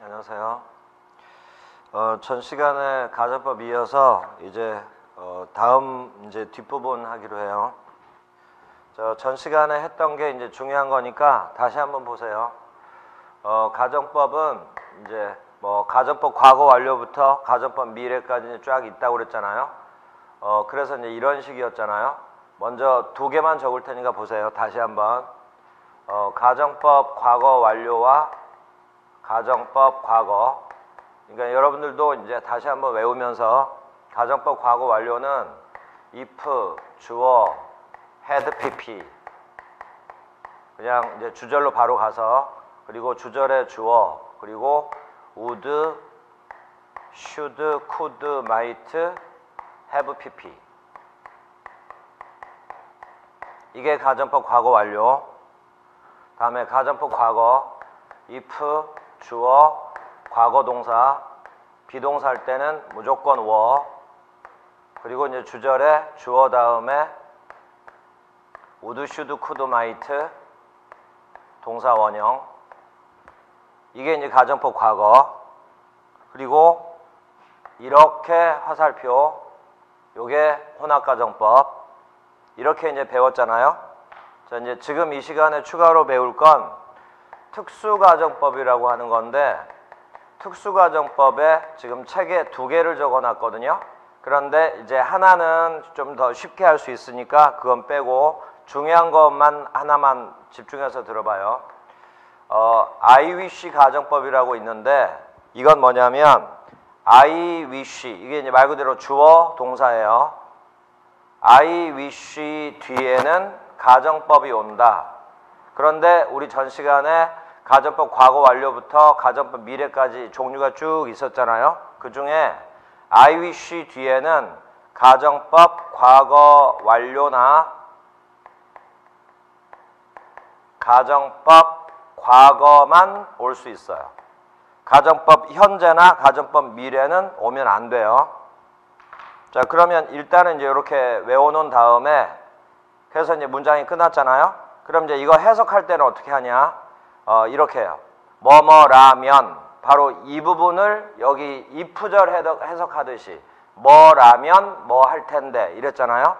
안녕하세요. 전 시간에 가정법 이어서 이제 다음 이제 뒷부분 하기로 해요. 전 시간에 했던 게 이제 중요한 거니까 다시 한번 보세요. 가정법은 이제 뭐 가정법 과거 완료부터 가정법 미래까지 이제 쫙 있다고 그랬잖아요. 그래서 이제 이런 식이었잖아요. 먼저 두 개만 적을 테니까 보세요. 다시 한번 가정법 과거 완료와 가정법 과거. 그러니까 여러분들도 이제 다시 한번 외우면서 가정법 과거 완료는 if, 주어, had, pp. 그냥 이제 주절로 바로 가서 그리고 주절의 주어 그리고 would, should, could, might, have, pp. 이게 가정법 과거 완료. 다음에 가정법 과거 if, 주어, 과거 동사, 비동사 할 때는 무조건 were. 그리고 이제 주절에 주어 다음에 would, should, could, might, 동사 원형. 이게 이제 가정법 과거. 그리고 이렇게 화살표, 요게 혼합가정법. 이렇게 이제 배웠잖아요. 자, 이제 지금 이 시간에 추가로 배울 건 특수가정법이라고 하는 건데, 특수가정법에 지금 책에 두 개를 적어 놨거든요. 그런데 이제 하나는 좀 더 쉽게 할 수 있으니까 그건 빼고 중요한 것만 하나만 집중해서 들어봐요. I wish 가정법이라고 있는데, 이건 뭐냐면 I wish, 이게 이제 말 그대로 주어 동사예요. I wish 뒤에는 가정법이 온다. 그런데 우리 전 시간에 가정법 과거 완료부터 가정법 미래까지 종류가 쭉 있었잖아요. 그 중에 I wish 뒤에는 가정법 과거 완료나 가정법 과거만 올 수 있어요. 가정법 현재나 가정법 미래는 오면 안 돼요. 자, 그러면 일단은 이제 이렇게 외워놓은 다음에, 그래서 이제 문장이 끝났잖아요. 그럼 이제 이거 해석할 때는 어떻게 하냐? 이렇게 해요. 뭐뭐라면, 바로 이 부분을 여기 if절 해석하듯이 뭐라면 뭐 할 텐데 이랬잖아요.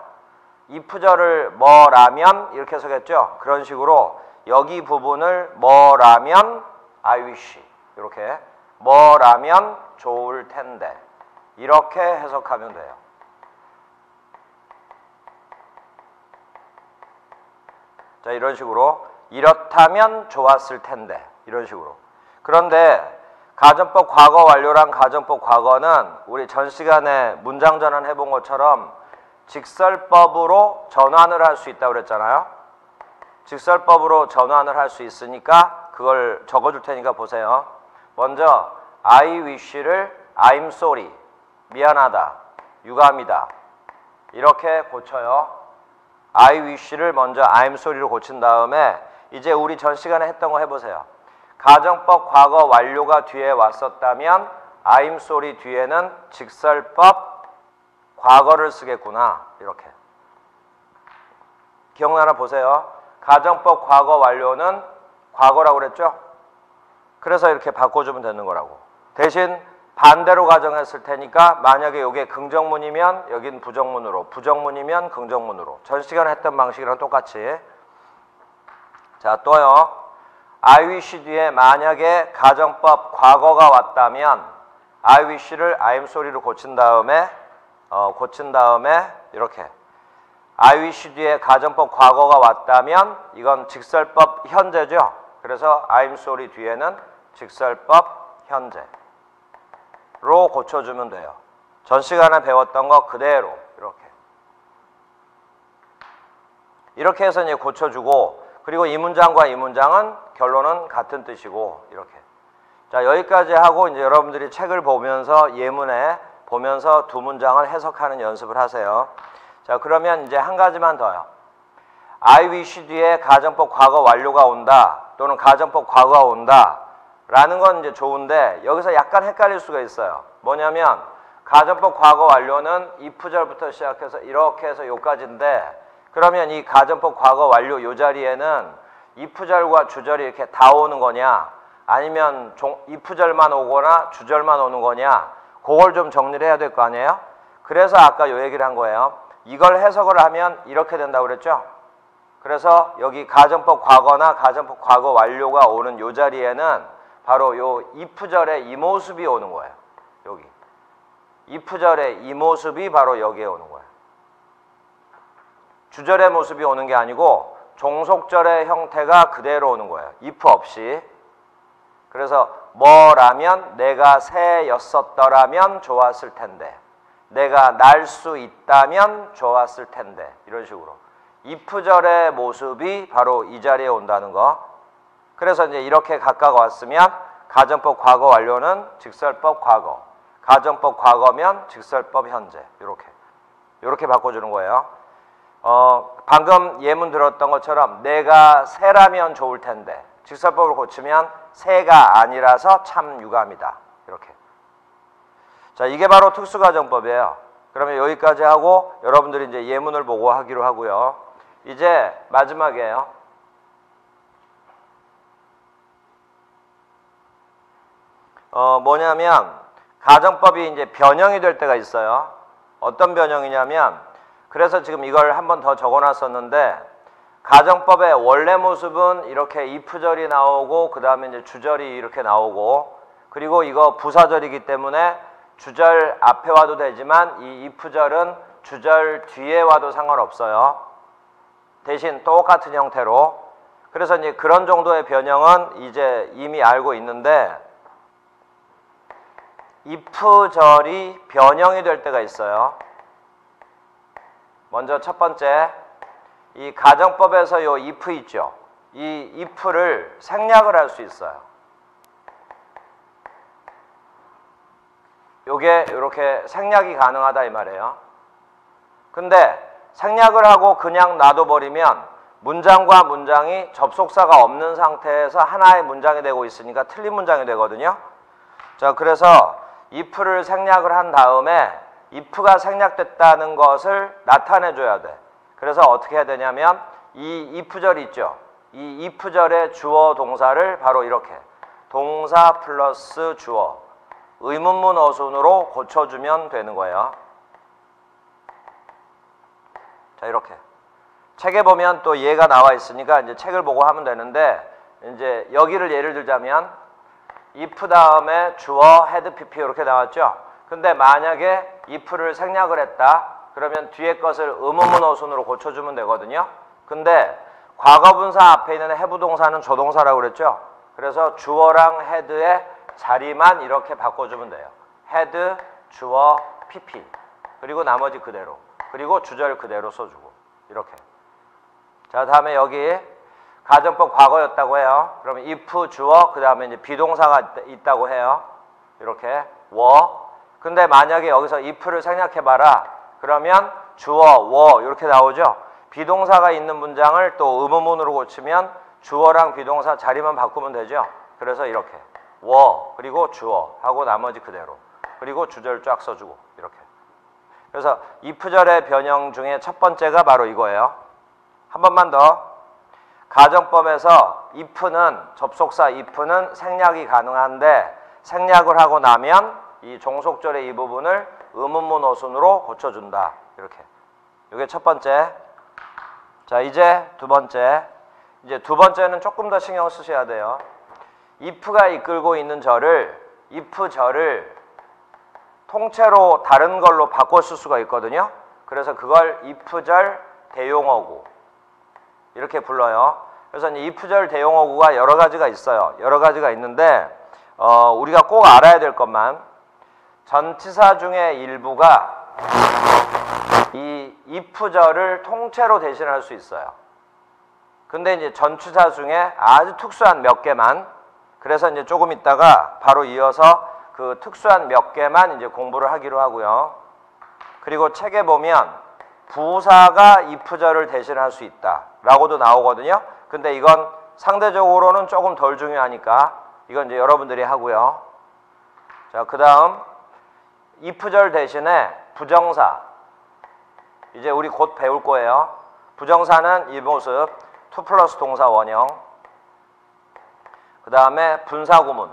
if절을 뭐라면 이렇게 해석했죠. 그런 식으로 여기 부분을 뭐라면 I wish, 이렇게 뭐라면 좋을 텐데 이렇게 해석하면 돼요. 자, 이런 식으로 이렇다면 좋았을 텐데 이런 식으로. 그런데 가정법 과거 완료랑 가정법 과거는 우리 전 시간에 문장 전환 해본 것처럼 직설법으로 전환을 할 수 있다고 그랬잖아요. 직설법으로 전환을 할 수 있으니까 그걸 적어줄 테니까 보세요. 먼저 I wish를 I'm sorry, 미안하다, 유감이다 이렇게 고쳐요. I wish를 먼저 I'm sorry로 고친 다음에 이제 우리 전 시간에 했던 거 해보세요. 가정법 과거 완료가 뒤에 왔었다면 I'm sorry 뒤에는 직설법 과거를 쓰겠구나. 이렇게 기억나나 보세요. 가정법 과거 완료는 과거라고 그랬죠? 그래서 이렇게 바꿔주면 되는 거라고. 대신 반대로 가정했을 테니까 만약에 이게 긍정문이면 여긴 부정문으로, 부정문이면 긍정문으로. 전 시간에 했던 방식이랑 똑같이. 자, 또요. I wish 뒤에 만약에 가정법 과거가 왔다면 I wish를 I'm sorry로 고친 다음에 이렇게 I wish 뒤에 가정법 과거가 왔다면 이건 직설법 현재죠. 그래서 I'm sorry 뒤에는 직설법 현재로 고쳐주면 돼요. 전 시간에 배웠던 거 그대로 이렇게 해서 이제 고쳐주고, 그리고 이 문장과 이 문장은 결론은 같은 뜻이고 이렇게. 자, 여기까지 하고 이제 여러분들이 책을 보면서 예문에 보면서 두 문장을 해석하는 연습을 하세요. 자, 그러면 이제 한 가지만 더요. I wish 뒤에 가정법 과거 완료가 온다 또는 가정법 과거가 온다 라는 건 이제 좋은데, 여기서 약간 헷갈릴 수가 있어요. 뭐냐면 가정법 과거 완료는 if절부터 시작해서 이렇게 해서 요까지인데, 그러면 이 가정법 과거 완료 요 자리에는 if절과 주절이 이렇게 다 오는 거냐, 아니면 if절만 오거나 주절만 오는 거냐, 그걸 좀 정리를 해야 될 거 아니에요? 그래서 아까 요 얘기를 한 거예요. 이걸 해석을 하면 이렇게 된다고 그랬죠? 그래서 여기 가정법 과거나 가정법 과거 완료가 오는 요 자리에는 바로 요 if절의 이 모습이 오는 거예요. 여기. if절의 이 모습이 바로 여기에 오는 거예요. 주절의 모습이 오는 게 아니고 종속절의 형태가 그대로 오는 거예요. if 없이. 그래서 뭐라면 내가 새였었더라면 좋았을 텐데, 내가 날 수 있다면 좋았을 텐데, 이런 식으로 if절의 모습이 바로 이 자리에 온다는 거. 그래서 이제 이렇게 각각 왔으면 가정법 과거 완료는 직설법 과거, 가정법 과거면 직설법 현재, 이렇게 바꿔주는 거예요. 방금 예문 들었던 것처럼 내가 새라면 좋을 텐데, 직설법을 고치면 새가 아니라서 참 유감이다. 이렇게. 자, 이게 바로 특수가정법이에요. 그러면 여기까지 하고 여러분들이 이제 예문을 보고 하기로 하고요. 이제 마지막이에요. 뭐냐면 가정법이 이제 변형이 될 때가 있어요. 어떤 변형이냐면, 그래서 지금 이걸 한 번 더 적어놨었는데, 가정법의 원래 모습은 이렇게 if절이 나오고 그 다음에 이제 주절이 이렇게 나오고, 그리고 이거 부사절이기 때문에 주절 앞에 와도 되지만 이 if절은 주절 뒤에 와도 상관없어요. 대신 똑같은 형태로. 그래서 이제 그런 정도의 변형은 이제 이미 알고 있는데, if절이 변형이 될 때가 있어요. 먼저 첫 번째, 이 가정법에서 요 if 있죠. 이 if를 생략을 할 수 있어요. 요게 이렇게 생략이 가능하다 이 말이에요. 근데 생략을 하고 그냥 놔둬버리면 문장과 문장이 접속사가 없는 상태에서 하나의 문장이 되고 있으니까 틀린 문장이 되거든요. 자, 그래서 if를 생략을 한 다음에 if가 생략됐다는 것을 나타내 줘야 돼. 그래서 어떻게 해야 되냐면 이 if절 있죠. 이 if절의 주어 동사를 바로 이렇게 동사 플러스 주어 의문문 어순으로 고쳐주면 되는 거예요. 자, 이렇게 책에 보면 또 얘가 나와 있으니까 이제 책을 보고 하면 되는데, 이제 여기를 예를 들자면 if 다음에 주어 had pp 이렇게 나왔죠. 근데 만약에 if를 생략을 했다 그러면 뒤에 것을 의문문 어순으로 고쳐주면 되거든요. 근데 과거분사 앞에 있는 have 동사는 조동사라고 그랬죠. 그래서 주어랑 had의 자리만 이렇게 바꿔주면 돼요. had, 주어, pp. 그리고 나머지 그대로. 그리고 주절 그대로 써주고. 이렇게. 자, 다음에 여기 가정법 과거였다고 해요. 그러면 if, 주어, 그 다음에 이제 비동사가 있다고 해요. 이렇게. were. 근데 만약에 여기서 if를 생략해봐라. 그러면 주어, were 이렇게 나오죠. 비동사가 있는 문장을 또 의문문으로 고치면 주어랑 비동사 자리만 바꾸면 되죠. 그래서 이렇게. were 그리고 주어 하고 나머지 그대로. 그리고 주절 쫙 써주고. 이렇게. 그래서 if절의 변형 중에 첫 번째가 바로 이거예요. 한 번만 더. 가정법에서 if는 접속사 if는 생략이 가능한데, 생략을 하고 나면 이 종속절의 이 부분을 의문문 어순으로 고쳐준다. 이렇게. 이게 첫 번째. 자, 이제 두 번째. 이제 두 번째는 조금 더 신경 쓰셔야 돼요. if가 이끌고 있는 절을, if절을 통째로 다른 걸로 바꿔 쓸 수가 있거든요. 그래서 그걸 if절 대용어구 이렇게 불러요. 그래서 이 if절 대용어구가 여러 가지가 있어요. 여러 가지가 있는데 우리가 꼭 알아야 될 것만, 전치사 중에 일부가 이 if절을 통째로 대신할 수 있어요. 근데 이제 전치사 중에 아주 특수한 몇 개만, 그래서 이제 조금 있다가 바로 이어서 그 특수한 몇 개만 이제 공부를 하기로 하고요. 그리고 책에 보면 부사가 if절을 대신할 수 있다 라고도 나오거든요. 근데 이건 상대적으로는 조금 덜 중요하니까 이건 이제 여러분들이 하고요. 자, 그 다음 if절 대신에 부정사, 이제 우리 곧 배울 거예요. 부정사는 이 모습 2 플러스 동사 원형, 그 다음에 분사구문.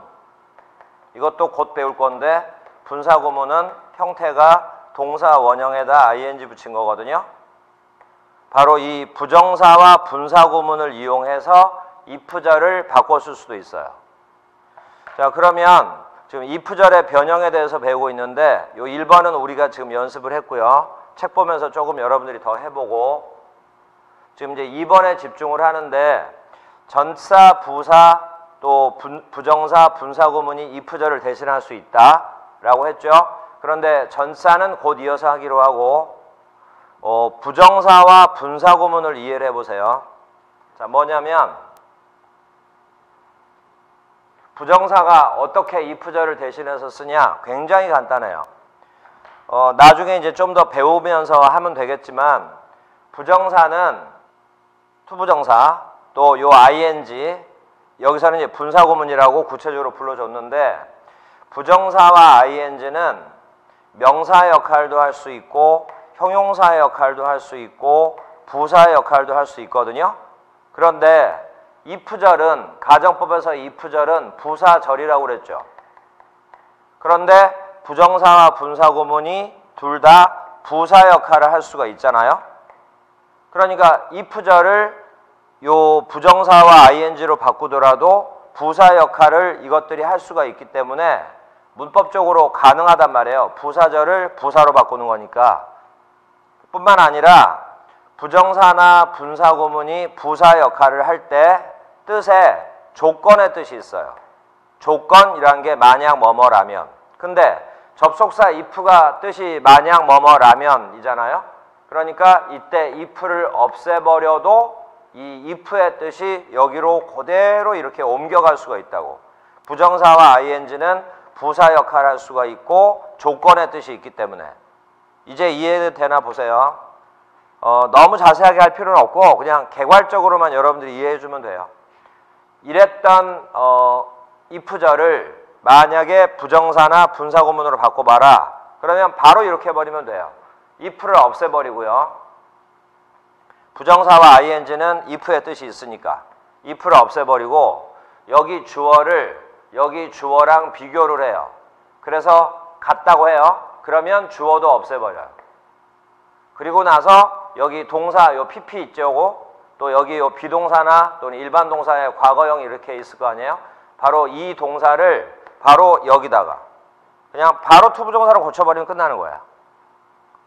이것도 곧 배울 건데 분사구문은 형태가 동사 원형에다 ing 붙인 거거든요. 바로 이 부정사와 분사구문을 이용해서 if절을 바꿔 쓸 수도 있어요. 자, 그러면 지금 if절의 변형에 대해서 배우고 있는데 요 1번은 우리가 지금 연습을 했고요. 책 보면서 조금 여러분들이 더 해보고 지금 이제 2번에 집중을 하는데 전사, 부사, 또 부정사, 분사구문이 if절을 대신할 수 있다라고 했죠. 그런데 전사는 곧 이어서 하기로 하고 부정사와 분사구문을 이해를 해보세요. 자, 뭐냐면 부정사가 어떻게 if절을 대신해서 쓰냐? 굉장히 간단해요. 나중에 이제 좀 더 배우면서 하면 되겠지만 부정사는 투부정사 또 요 ing 여기서는 이제 분사구문이라고 구체적으로 불러줬는데 부정사와 ing는 명사의 역할도 할 수 있고 형용사의 역할도 할 수 있고 부사의 역할도 할 수 있거든요. 그런데 if절은 가정법에서 if절은 부사절이라고 그랬죠. 그런데 부정사와 분사구문이 둘 다 부사 역할을 할 수가 있잖아요. 그러니까 if절을 요 부정사와 ing로 바꾸더라도 부사 역할을 이것들이 할 수가 있기 때문에 문법적으로 가능하단 말이에요. 부사절을 부사로 바꾸는 거니까. 뿐만 아니라 부정사나 분사구문이 부사 역할을 할 때 뜻에 조건의 뜻이 있어요. 조건이란 게 만약 뭐뭐라면. 근데 접속사 if가 뜻이 만약 뭐뭐라면이잖아요. 그러니까 이때 if를 없애버려도 이 if의 뜻이 여기로 그대로 이렇게 옮겨갈 수가 있다고. 부정사와 ing는 부사 역할을 할 수가 있고 조건의 뜻이 있기 때문에. 이제 이해되나 보세요. 너무 자세하게 할 필요는 없고 그냥 개괄적으로만 여러분들이 이해해 주면 돼요. 이랬던 if절을 만약에 부정사나 분사구문으로 바꿔봐라. 그러면 바로 이렇게 해버리면 돼요. if를 없애버리고요. 부정사와 ing는 if의 뜻이 있으니까 if를 없애버리고 여기 주어를 여기 주어랑 비교를 해요. 그래서 같다고 해요. 그러면 주어도 없애버려요. 그리고 나서 여기 동사 요 pp 있죠. 또 여기 요 비동사나 또는 일반 동사의 과거형이 이렇게 있을 거 아니에요. 바로 이 동사를 바로 여기다가 그냥 바로 투부정사로 고쳐버리면 끝나는 거야.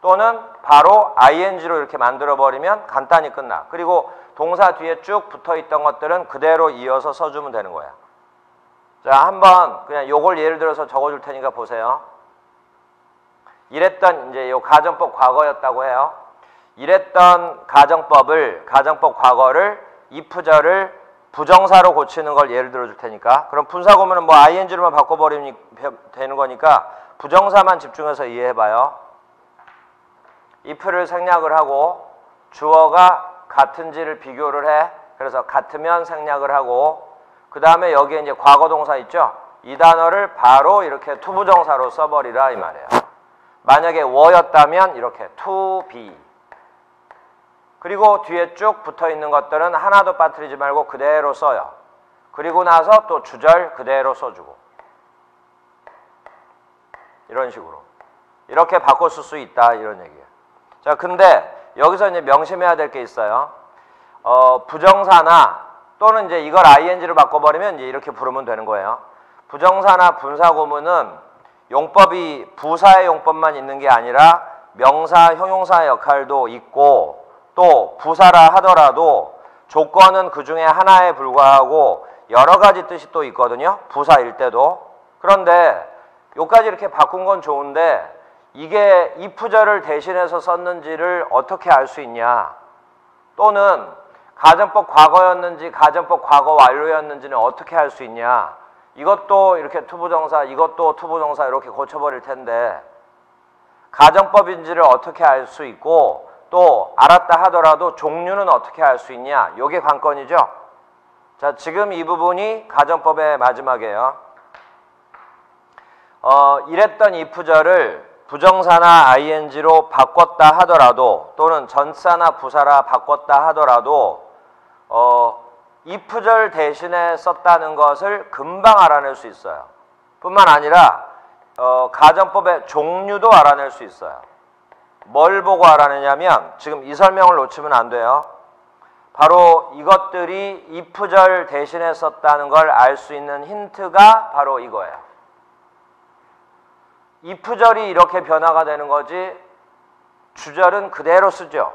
또는 바로 ing로 이렇게 만들어버리면 간단히 끝나. 그리고 동사 뒤에 쭉 붙어있던 것들은 그대로 이어서 써주면 되는 거야. 자, 한번 그냥 요걸 예를 들어서 적어줄 테니까 보세요. 이랬던 이제 요 가정법 과거였다고 해요. 이랬던 가정법 과거를 if절을 부정사로 고치는 걸 예를 들어 줄 테니까. 그럼 분사구문은 뭐 ing로만 바꿔버리면 되는 거니까 부정사만 집중해서 이해해봐요. if를 생략을 하고 주어가 같은지를 비교를 해. 그래서 같으면 생략을 하고 그 다음에 여기에 이제 과거동사 있죠. 이 단어를 바로 이렇게 투부정사로 써버리라 이 말이에요. 만약에 we였다면 이렇게 to be. 그리고 뒤에 쭉 붙어있는 것들은 하나도 빠뜨리지 말고 그대로 써요. 그리고 나서 또 주절 그대로 써주고 이런 식으로 이렇게 바꿔 쓸 수 있다 이런 얘기예요. 자, 근데 여기서 이제 명심해야 될 게 있어요. 부정사나 또는 이제 이걸 ing로 바꿔버리면 이제 이렇게 부르면 되는 거예요. 부정사나 분사구문은 용법이 부사의 용법만 있는 게 아니라 명사, 형용사의 역할도 있고 또 부사라 하더라도 조건은 그 중에 하나에 불과하고 여러 가지 뜻이 또 있거든요. 부사일 때도. 그런데 여기까지 이렇게 바꾼 건 좋은데 이게 if절을 대신해서 썼는지를 어떻게 알 수 있냐. 또는 가정법 과거였는지 가정법 과거 완료였는지는 어떻게 알 수 있냐. 이것도 이렇게 투부정사, 이것도 투부정사 이렇게 고쳐버릴 텐데 가정법인지를 어떻게 알 수 있고 또 알았다 하더라도 종류는 어떻게 알 수 있냐. 이게 관건이죠. 자, 지금 이 부분이 가정법의 마지막이에요. 이랬던 if절을 부정사나 ing로 바꿨다 하더라도 또는 전사나 부사라 바꿨다 하더라도 if절 대신에 썼다는 것을 금방 알아낼 수 있어요. 뿐만 아니라 가정법의 종류도 알아낼 수 있어요. 뭘 보고 알아내냐면 지금 이 설명을 놓치면 안 돼요. 바로 이것들이 if절 대신에 썼다는 걸 알 수 있는 힌트가 바로 이거예요. if절이 이렇게 변화가 되는 거지 주절은 그대로 쓰죠.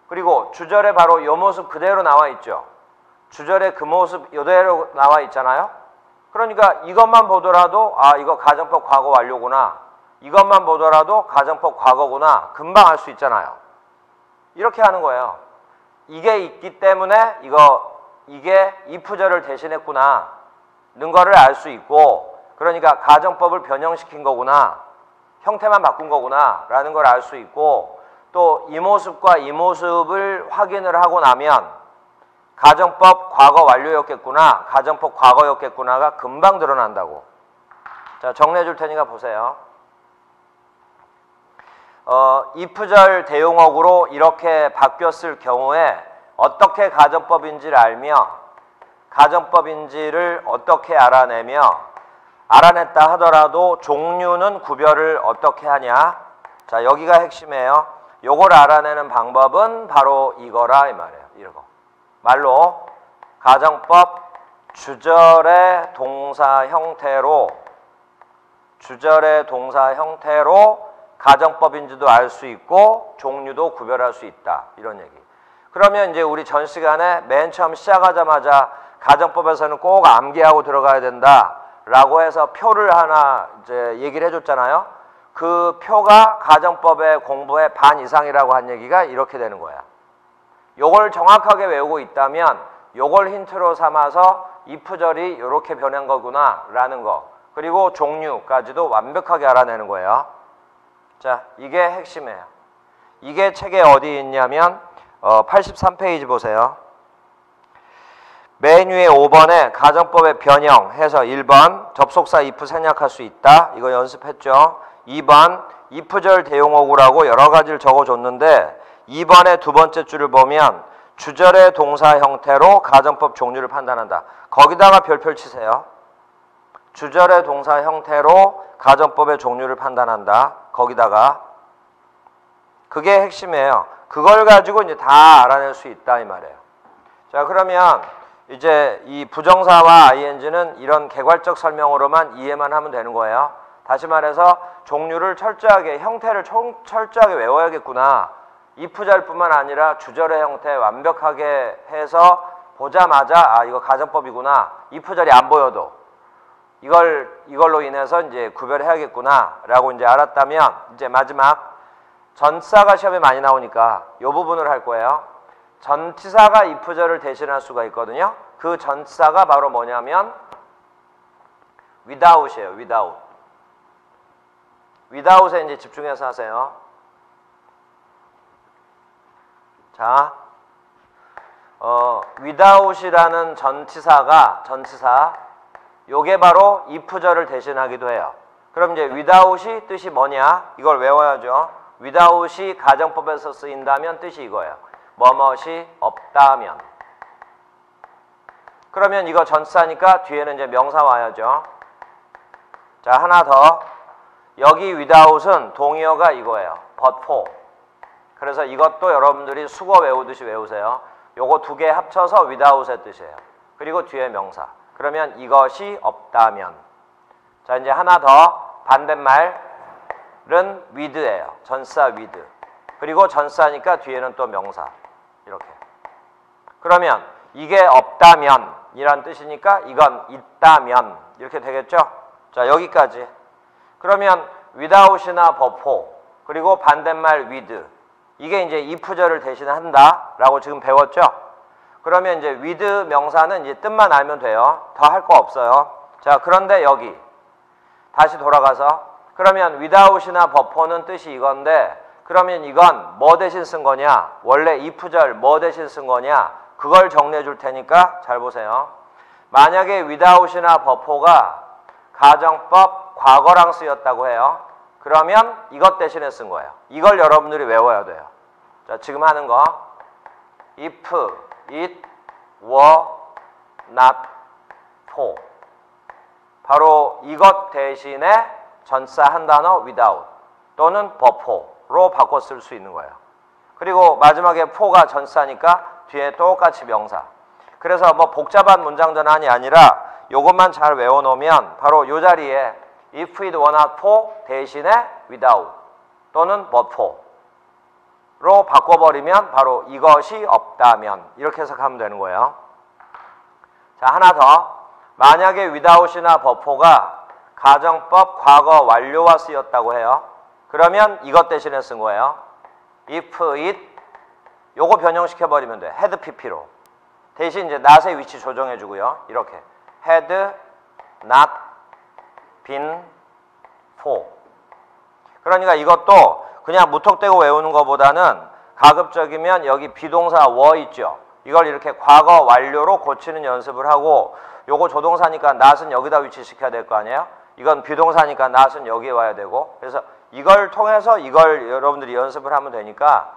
그리고 주절에 바로 이 모습 그대로 나와 있죠. 주절에 그 모습 이대로 나와 있잖아요. 그러니까 이것만 보더라도 아 이거 가정법 과거 완료구나. 이것만 보더라도 가정법 과거구나. 금방 알 수 있잖아요. 이렇게 하는 거예요. 이게 있기 때문에 이게 if절을 대신했구나 는 거를 알 수 있고, 그러니까 가정법을 변형시킨 거구나, 형태만 바꾼 거구나 라는 걸 알 수 있고, 또 이 모습과 이 모습을 확인을 하고 나면 가정법 과거 완료였겠구나, 가정법 과거였겠구나가 금방 드러난다고. 자, 정리해 줄 테니까 보세요. if절 대용어구로 이렇게 바뀌었을 경우에 어떻게 가정법인지를 알며 가정법인지를 어떻게 알아내며 알아냈다 하더라도 종류는 구별을 어떻게 하냐. 자, 여기가 핵심이에요. 요걸 알아내는 방법은 바로 이거라 이 말이에요. 이거 말로 가정법 주절의 동사 형태로 가정법인지도 알 수 있고 종류도 구별할 수 있다, 이런 얘기. 그러면 이제 우리 전 시간에 맨 처음 시작하자마자 가정법에서는 꼭 암기하고 들어가야 된다 라고 해서 표를 하나 이제 얘기를 해줬잖아요. 그 표가 가정법의 공부의 반 이상이라고 한 얘기가 이렇게 되는 거야. 요걸 정확하게 외우고 있다면 요걸 힌트로 삼아서 if절이 이렇게 변한 거구나 라는 거, 그리고 종류까지도 완벽하게 알아내는 거예요. 자, 이게 핵심이에요. 이게 책에 어디 있냐면 83페이지 보세요. 맨 위에 5번에 가정법의 변형 해서 1번 접속사 if 생략할 수 있다. 이거 연습했죠. 2번 if절 대용어구라고 여러 가지를 적어줬는데 2번의 두 번째 줄을 보면 주절의 동사 형태로 가정법 종류를 판단한다. 거기다가 별표 치세요. 주절의 동사 형태로 가정법의 종류를 판단한다. 거기다가 그게 핵심이에요. 그걸 가지고 이제 다 알아낼 수 있다 이 말이에요. 자, 그러면 이제 이 부정사와 ing는 이런 개괄적 설명으로만 이해만 하면 되는 거예요. 다시 말해서 종류를 철저하게, 형태를 철저하게 외워야겠구나. if절 뿐만 아니라 주절의 형태 완벽하게 해서 보자마자 아 이거 가정법이구나. if절이 안 보여도 이걸로 인해서 이제 구별해야겠구나 라고 이제 알았다면, 이제 마지막 전치사가 시험에 많이 나오니까 이 부분을 할 거예요. 전치사가 if절을 대신할 수가 있거든요. 그 전치사가 바로 뭐냐면 without이에요. without에 이제 집중해서 하세요. 자, without이라는 전치사 요게 바로 if절을 대신하기도 해요. 그럼 이제 without이 뜻이 뭐냐? 이걸 외워야죠. without이 가정법에서 쓰인다면 뜻이 이거예요. 뭐뭇이 없다면. 그러면 이거 전치사니까 뒤에는 이제 명사 와야죠. 자, 하나 더. 여기 without은 동의어가 이거예요. but for. 그래서 이것도 여러분들이 수거 외우듯이 외우세요. 요거 두 개 합쳐서 without의 뜻이에요. 그리고 뒤에 명사. 그러면 이것이 없다면. 자, 이제 하나 더. 반대말은 with예요. 전치사 with. 그리고 전치사니까 뒤에는 또 명사. 이렇게. 그러면 이게 없다면 이란 뜻이니까 이건 있다면 이렇게 되겠죠? 자, 여기까지. 그러면 without이나 but for 그리고 반대말 with, 이게 이제 if절을 대신한다 라고 지금 배웠죠? 그러면 이제 with 명사는 이제 뜻만 알면 돼요. 더 할 거 없어요. 자, 그런데 여기 다시 돌아가서 그러면 without이나 but for는 뜻이 이건데, 그러면 이건 뭐 대신 쓴 거냐? 원래 if절 뭐 대신 쓴 거냐? 그걸 정리해 줄 테니까 잘 보세요. 만약에 without이나 but for가 가정법 과거랑 쓰였다고 해요. 그러면 이것 대신에 쓴 거예요. 이걸 여러분들이 외워야 돼요. 자, 지금 하는 거 if, it were not for. 바로 이것 대신에 전사 한 단어 without 또는 but for로 바꿔 쓸 수 있는 거예요. 그리고 마지막에 for가 전사니까 뒤에 똑같이 명사. 그래서 뭐 복잡한 문장 전환이 아니라 요것만 잘 외워놓으면 바로 요 자리에 if it were not for 대신에 without 또는 but for로 바꿔버리면 바로 이것이 없다면 이렇게 해석하면 되는 거예요. 자, 하나 더. 만약에 without이나 but for가 가정법 과거 완료와 쓰였다고 해요. 그러면 이것 대신에 쓴 거예요. if it 요거 변형시켜버리면 돼. had pp로. 대신 이제 not의 위치 조정해주고요. 이렇게 had not been for. 그러니까 이것도 그냥 무턱대고 외우는 것보다는 가급적이면 여기 비동사 were 있죠. 이걸 이렇게 과거 완료로 고치는 연습을 하고 요거 조동사니까 not은 여기다 위치시켜야 될 거 아니에요? 이건 비동사니까 not은 여기에 와야 되고 그래서 이걸 통해서 이걸 여러분들이 연습을 하면 되니까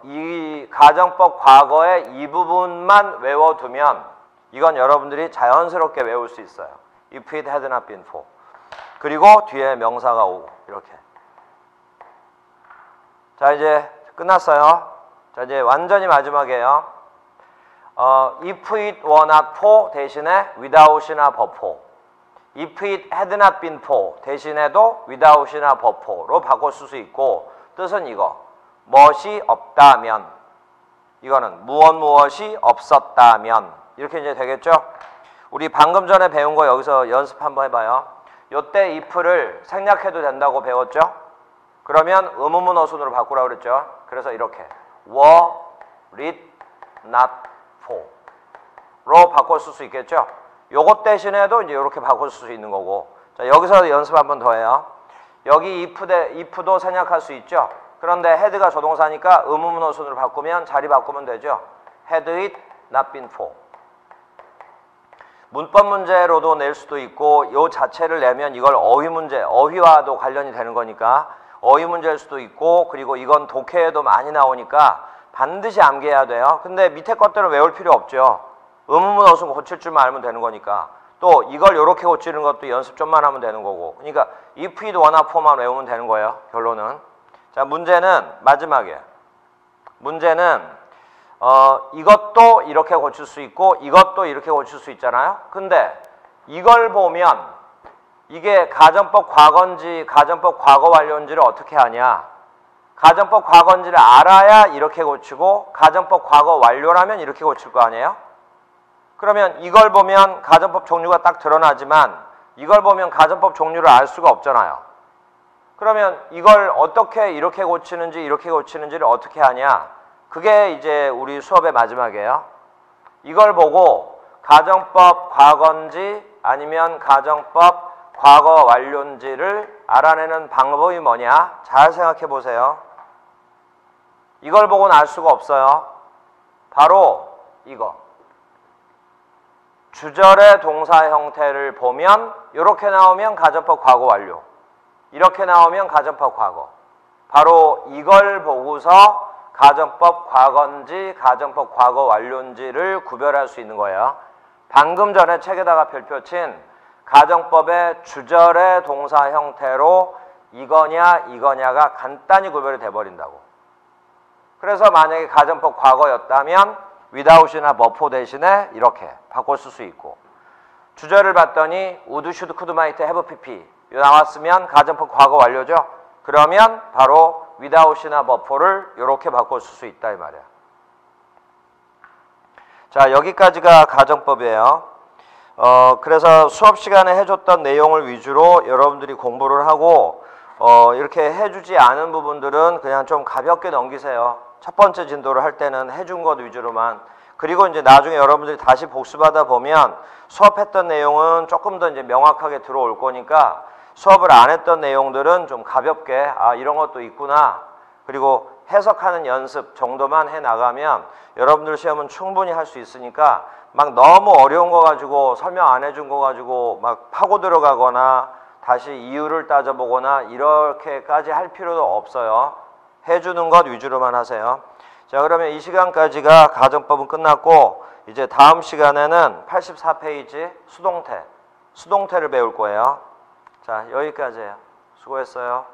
이 가정법 과거의 이 부분만 외워두면 이건 여러분들이 자연스럽게 외울 수 있어요. If it had not been for. 그리고 뒤에 명사가 오고 이렇게. 자, 이제 끝났어요. 자, 이제 완전히 마지막이에요. If it were not for 대신에 without이나 but for. If it had not been for 대신에도 without이나 but for로 바꿔 쓸 수 있고 뜻은 이거. 무엇이 없다면 이거는 무엇이 없었다면 이렇게 이제 되겠죠? 우리 방금 전에 배운 거 여기서 연습 한번 해봐요. 요때 if를 생략해도 된다고 배웠죠? 그러면 의문문 어순으로 바꾸라고 그랬죠? 그래서 이렇게 were it not for 로 바꿔 쓸 수 있겠죠? 요것 대신에도 이제 이렇게 바꿔 쓸 수 있는 거고 자, 여기서 연습 한번 더 해요. 여기 if도 생략할 수 있죠? 그런데 had가 조동사니까 의문문 어순으로 바꾸면 자리 바꾸면 되죠? had it not been for. 문법 문제로도 낼 수도 있고 요 자체를 내면 이걸 어휘 문제, 어휘와도 관련이 되는 거니까 어휘 문제일 수도 있고 그리고 이건 독해에도 많이 나오니까 반드시 암기해야 돼요. 근데 밑에 것들은 외울 필요 없죠. 의문문 어순 고칠 줄만 알면 되는 거니까 또 이걸 이렇게 고치는 것도 연습 좀만 하면 되는 거고 그러니까 if it were not for만 외우면 되는 거예요. 결론은. 자, 문제는 마지막에 문제는 이것도 이렇게 고칠 수 있고 이것도 이렇게 고칠 수 있잖아요. 근데 이걸 보면 이게 가정법 과거인지 가정법 과거 완료인지를 어떻게 하냐. 가정법 과거인지를 알아야 이렇게 고치고 가정법 과거 완료라면 이렇게 고칠 거 아니에요. 그러면 이걸 보면 가정법 종류가 딱 드러나지만 이걸 보면 가정법 종류를 알 수가 없잖아요. 그러면 이걸 어떻게 이렇게 고치는지 이렇게 고치는지를 어떻게 하냐. 그게 이제 우리 수업의 마지막이에요. 이걸 보고 가정법 과거인지 아니면 가정법 과거 완료인지를 알아내는 방법이 뭐냐? 잘 생각해 보세요. 이걸 보고는 알 수가 없어요. 바로 이거. 주절의 동사 형태를 보면 이렇게 나오면 가정법 과거 완료. 이렇게 나오면 가정법 과거. 바로 이걸 보고서 가정법 과거인지 가정법 과거 완료인지를 구별할 수 있는 거예요. 방금 전에 책에다가 별표 친 가정법의 주절의 동사 형태로 이거냐 이거냐가 간단히 구별이 돼버린다고. 그래서 만약에 가정법 과거였다면 without이나 but for 대신에 이렇게 바꿔 쓸 수 있고 주절을 봤더니 would, should, could, might, have, pp 나왔으면 가정법 과거 완료죠. 그러면 바로 without이나 but for를 이렇게 바꿔 쓸 수 있다 이 말이야. 자, 여기까지가 가정법이에요. 그래서 수업 시간에 해줬던 내용을 위주로 여러분들이 공부를 하고 이렇게 해주지 않은 부분들은 그냥 좀 가볍게 넘기세요. 첫 번째 진도를 할 때는 해준 것 위주로만. 그리고 이제 나중에 여러분들이 다시 복습하다 보면 수업했던 내용은 조금 더 이제 명확하게 들어올 거니까 수업을 안 했던 내용들은 좀 가볍게 이런 것도 있구나. 그리고 해석하는 연습 정도만 해 나가면 여러분들 시험은 충분히 할 수 있으니까 막 너무 어려운 거 가지고 설명 안 해준 거 가지고 막 파고 들어가거나 다시 이유를 따져보거나 이렇게까지 할 필요도 없어요. 해주는 것 위주로만 하세요. 자, 그러면 이 시간까지가 가정법은 끝났고 이제 다음 시간에는 84페이지 수동태를 배울 거예요. 자, 여기까지예요. 수고했어요.